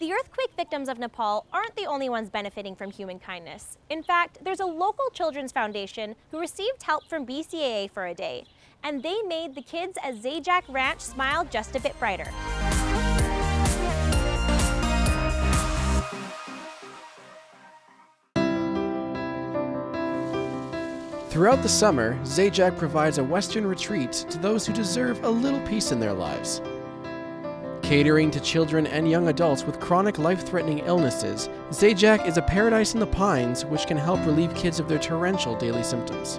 The earthquake victims of Nepal aren't the only ones benefiting from human kindness. In fact, there's a local children's foundation who received help from BCAA for a day, and they made the kids at Zajac Ranch smile just a bit brighter. Throughout the summer, Zajac provides a Western retreat to those who deserve a little peace in their lives. Catering to children and young adults with chronic life-threatening illnesses, Zajac is a paradise in the pines which can help relieve kids of their torrential daily symptoms.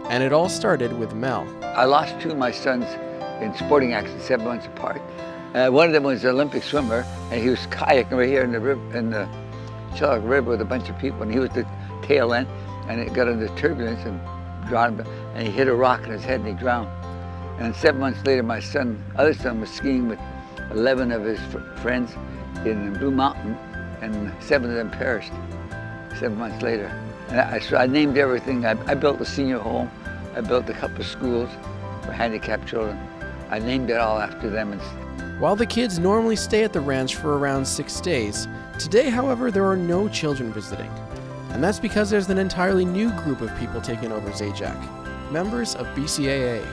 And it all started with Mel. I lost two of my sons in sporting accidents 7 months apart. One of them was an Olympic swimmer, and he was kayaking right here in the river, in the Zajac River with a bunch of people, and he was the tail end, and it got into turbulence and drowned him, and he hit a rock in his head and he drowned. And 7 months later, my other son was skiing with 11 of his friends in Blue Mountain, and 7 of them perished 7 months later. And so I named everything. I built a senior home. I built a couple of schools for handicapped children. I named it all after them. While the kids normally stay at the ranch for around 6 days, today, however, there are no children visiting. And that's because there's an entirely new group of people taking over Zajac, members of BCAA.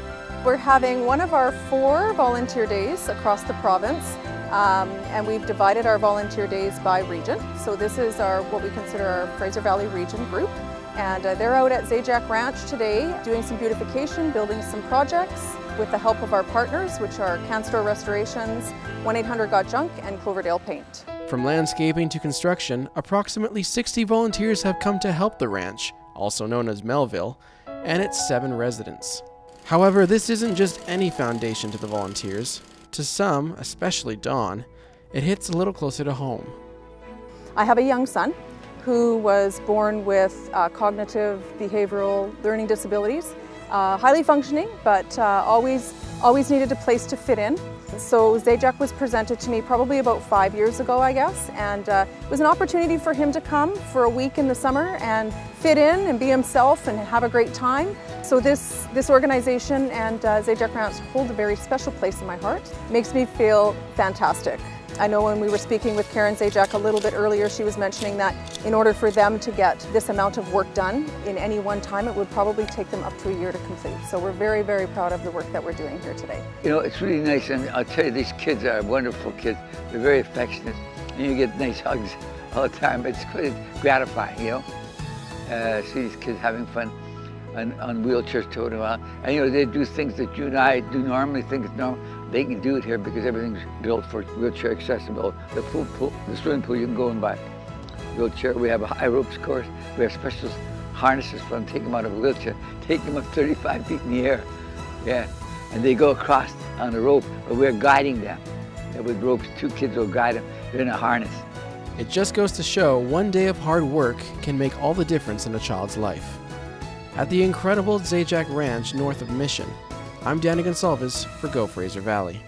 We're having one of our 4 volunteer days across the province, and we've divided our volunteer days by region. So this is what we consider our Fraser Valley region group, and they're out at Zajac Ranch today doing some beautification, building some projects with the help of our partners, which are Can Store Restorations, 1-800-GOT-JUNK, and Cloverdale Paint. From landscaping to construction, approximately 60 volunteers have come to help the ranch, also known as Melville, and its 7 residents. However, this isn't just any foundation to the volunteers. To some, especially Dawn, it hits a little closer to home. I have a young son who was born with cognitive behavioral learning disabilities, highly functioning, but always needed a place to fit in. So Zajac was presented to me probably about 5 years ago, I guess, and it was an opportunity for him to come for a week in the summer and fit in and be himself and have a great time. So this organization and Zajac Ranch hold a very special place in my heart. It makes me feel fantastic. I know when we were speaking with Karen Zajac a little bit earlier, she was mentioning that in order for them to get this amount of work done in any one time, it would probably take them up to a year to complete. So we're very, very proud of the work that we're doing here today. You know, it's really nice, and I'll tell you, these kids are wonderful kids. They're very affectionate, and you get nice hugs all the time. It's quite gratifying, you know. See these kids having fun on wheelchairs toting around. And you know, they do things that you and I do normally think is normal. They can do it here because everything's built for wheelchair accessible. The pool, the swimming pool, you can go and buy wheelchair. We have a high ropes course. We have special harnesses for them, take them out of a wheelchair, take them up 35 feet in the air. Yeah, and they go across on the rope, but we're guiding them. And with ropes, 2 kids will guide them. They're in a harness. It just goes to show one day of hard work can make all the difference in a child's life. At the incredible Zajac Ranch north of Mission, I'm Danny Gonsalves for Go Fraser Valley.